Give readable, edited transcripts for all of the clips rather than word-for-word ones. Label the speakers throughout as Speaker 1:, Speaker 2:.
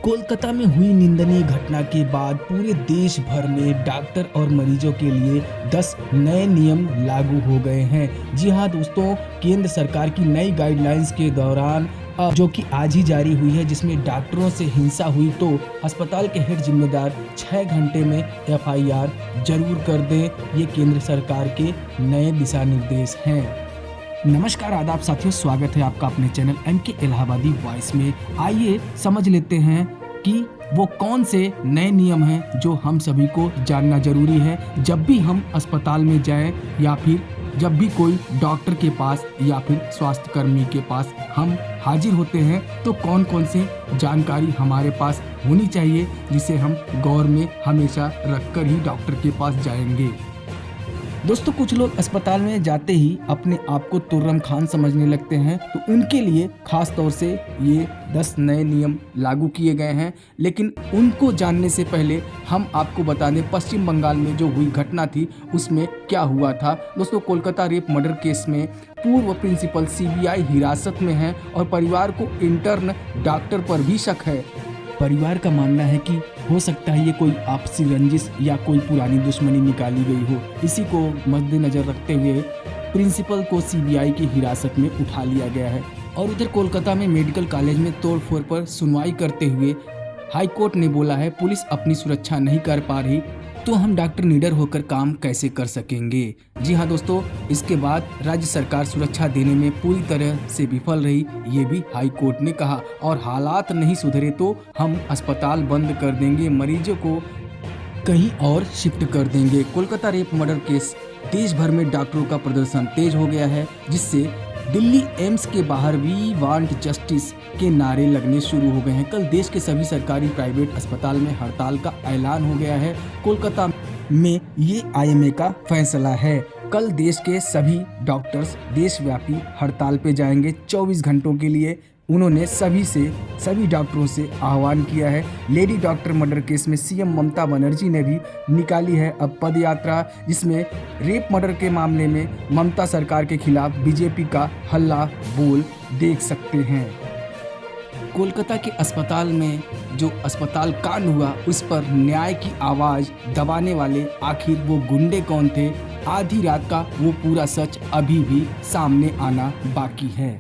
Speaker 1: कोलकाता में हुई निंदनीय घटना के बाद पूरे देश भर में डॉक्टर और मरीजों के लिए 10 नए नियम लागू हो गए हैं। जी हां दोस्तों, केंद्र सरकार की नई गाइडलाइंस के दौरान जो कि आज ही जारी हुई है, जिसमें डॉक्टरों से हिंसा हुई तो अस्पताल के हेड जिम्मेदार 6 घंटे में एफआईआर जरूर कर दें। ये केंद्र सरकार के नए दिशा निर्देश हैं। नमस्कार आदाब साथियों, स्वागत है आपका अपने चैनल एमके इलाहाबादी वॉइस में। आइए समझ लेते हैं कि वो कौन से नए नियम हैं जो हम सभी को जानना जरूरी है जब भी हम अस्पताल में जाएं या फिर जब भी कोई डॉक्टर के पास या फिर स्वास्थ्य कर्मी के पास हम हाजिर होते हैं तो कौन कौन से जानकारी हमारे पास होनी चाहिए जिसे हम गौर में हमेशा रखकर ही डॉक्टर के पास जाएंगे। दोस्तों, कुछ लोग अस्पताल में जाते ही अपने आप को तुर्रम खान समझने लगते हैं, तो उनके लिए खास तौर से ये 10 नए नियम लागू किए गए हैं। लेकिन उनको जानने से पहले हम आपको बता दें पश्चिम बंगाल में जो हुई घटना थी उसमें क्या हुआ था। दोस्तों, कोलकाता रेप मर्डर केस में पूर्व प्रिंसिपल सीबीआई हिरासत में है और परिवार को इंटर्न डॉक्टर पर भी शक है। परिवार का मानना है कि हो सकता है ये कोई आपसी रंजिश या कोई पुरानी दुश्मनी निकाली गई हो। इसी को मद्देनजर रखते हुए प्रिंसिपल को सीबीआई की हिरासत में उठा लिया गया है। और उधर कोलकाता में मेडिकल कॉलेज में तोड़फोड़ पर सुनवाई करते हुए हाई कोर्ट ने बोला है पुलिस अपनी सुरक्षा नहीं कर पा रही तो हम डॉक्टर निडर होकर काम कैसे कर सकेंगे। जी हाँ दोस्तों, इसके बाद राज्य सरकार सुरक्षा देने में पूरी तरह से विफल रही, ये भी हाई कोर्ट ने कहा। और हालात नहीं सुधरे तो हम अस्पताल बंद कर देंगे, मरीजों को कहीं और शिफ्ट कर देंगे। कोलकाता रेप मर्डर केस देश भर में डॉक्टरों का प्रदर्शन तेज हो गया है, जिससे दिल्ली एम्स के बाहर वी वांट जस्टिस के नारे लगने शुरू हो गए हैं। कल देश के सभी सरकारी प्राइवेट अस्पताल में हड़ताल का ऐलान हो गया है। कोलकाता में ये आईएमए का फैसला है। कल देश के सभी डॉक्टर्स देशव्यापी हड़ताल पे जाएंगे 24 घंटों के लिए। उन्होंने सभी डॉक्टरों से आह्वान किया है। लेडी डॉक्टर मर्डर केस में सीएम ममता बनर्जी ने भी निकाली है अब पद यात्रा, जिसमें रेप मर्डर के मामले में ममता सरकार के खिलाफ बीजेपी का हल्ला बोल देख सकते हैं। कोलकाता के अस्पताल में जो अस्पताल कांड हुआ उस पर न्याय की आवाज़ दबाने वाले आखिर वो गुंडे कौन थे, आधी रात का वो पूरा सच अभी भी सामने आना बाकी है।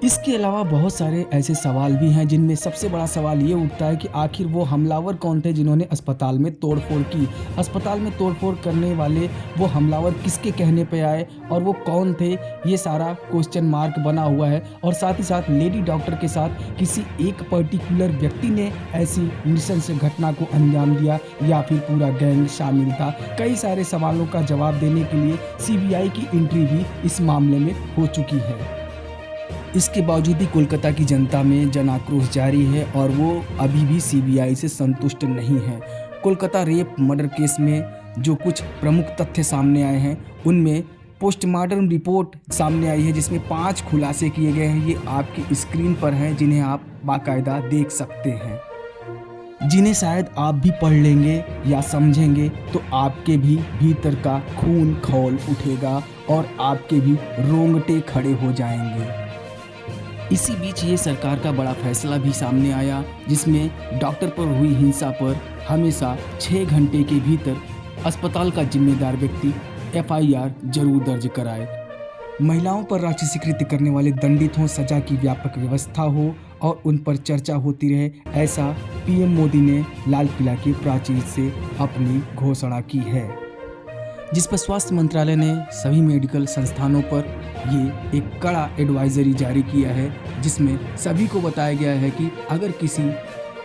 Speaker 1: इसके अलावा बहुत सारे ऐसे सवाल भी हैं जिनमें सबसे बड़ा सवाल ये उठता है कि आखिर वो हमलावर कौन थे जिन्होंने अस्पताल में तोड़फोड़ की। अस्पताल में तोड़फोड़ करने वाले वो हमलावर किसके कहने पे आए और वो कौन थे, ये सारा क्वेश्चन मार्क बना हुआ है। और साथ ही साथ लेडी डॉक्टर के साथ किसी एक पर्टिकुलर व्यक्ति ने ऐसी नृशंस घटना को अंजाम दिया या फिर पूरा गैंग शामिल था। कई सारे सवालों का जवाब देने के लिए सीबीआई की एंट्री भी इस मामले में हो चुकी है। इसके बावजूद भी कोलकाता की जनता में जन आक्रोश जारी है और वो अभी भी सीबीआई से संतुष्ट नहीं है। कोलकाता रेप मर्डर केस में जो कुछ प्रमुख तथ्य सामने आए हैं उनमें पोस्टमार्टम रिपोर्ट सामने आई है जिसमें 5 खुलासे किए गए हैं। ये आपकी स्क्रीन पर हैं जिन्हें आप बाकायदा देख सकते हैं, जिन्हें शायद आप भी पढ़ लेंगे या समझेंगे तो आपके भी भीतर का खून खौल उठेगा और आपके भी रोंगटे खड़े हो जाएंगे। इसी बीच ये सरकार का बड़ा फैसला भी सामने आया जिसमें डॉक्टर पर हुई हिंसा पर हमेशा 6 घंटे के भीतर अस्पताल का जिम्मेदार व्यक्ति एफआईआर जरूर दर्ज कराए। महिलाओं पर राक्षसीकृत करने वाले दंडित हों, सजा की व्यापक व्यवस्था हो और उन पर चर्चा होती रहे, ऐसा पीएम मोदी ने लाल किला की प्राचीर से अपनी घोषणा की है, जिस पर स्वास्थ्य मंत्रालय ने सभी मेडिकल संस्थानों पर ये एक कड़ा एडवाइजरी जारी किया है, जिसमें सभी को बताया गया है कि अगर किसी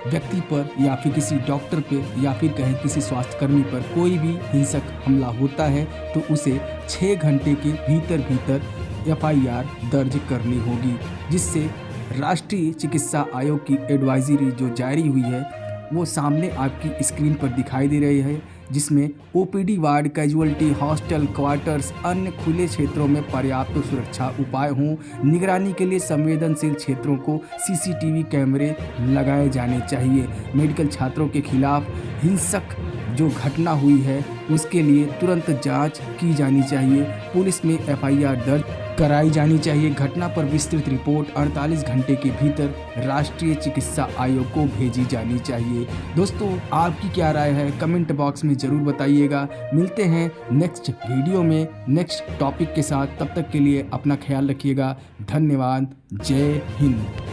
Speaker 1: व्यक्ति पर या फिर किसी डॉक्टर पे या फिर कहें किसी स्वास्थ्यकर्मी पर कोई भी हिंसक हमला होता है तो उसे 6 घंटे के भीतर एफआईआर दर्ज करनी होगी। जिससे राष्ट्रीय चिकित्सा आयोग की एडवाइजरी जो जारी हुई है वो सामने आपकी स्क्रीन पर दिखाई दे रही है, जिसमें OPD ward, casualty, hostel, quarters, अन्य खुले क्षेत्रों में पर्याप्त सुरक्षा उपाय हों। निगरानी के लिए संवेदनशील क्षेत्रों को सीसीटीवी कैमरे लगाए जाने चाहिए। मेडिकल छात्रों के खिलाफ हिंसक जो घटना हुई है उसके लिए तुरंत जांच की जानी चाहिए। पुलिस में एफआईआर दर्ज कराई जानी चाहिए। घटना पर विस्तृत रिपोर्ट 48 घंटे के भीतर राष्ट्रीय चिकित्सा आयोग को भेजी जानी चाहिए। दोस्तों, आपकी क्या राय है कमेंट बॉक्स में ज़रूर बताइएगा। मिलते हैं नेक्स्ट वीडियो में नेक्स्ट टॉपिक के साथ। तब तक के लिए अपना ख्याल रखिएगा। धन्यवाद। जय हिंद।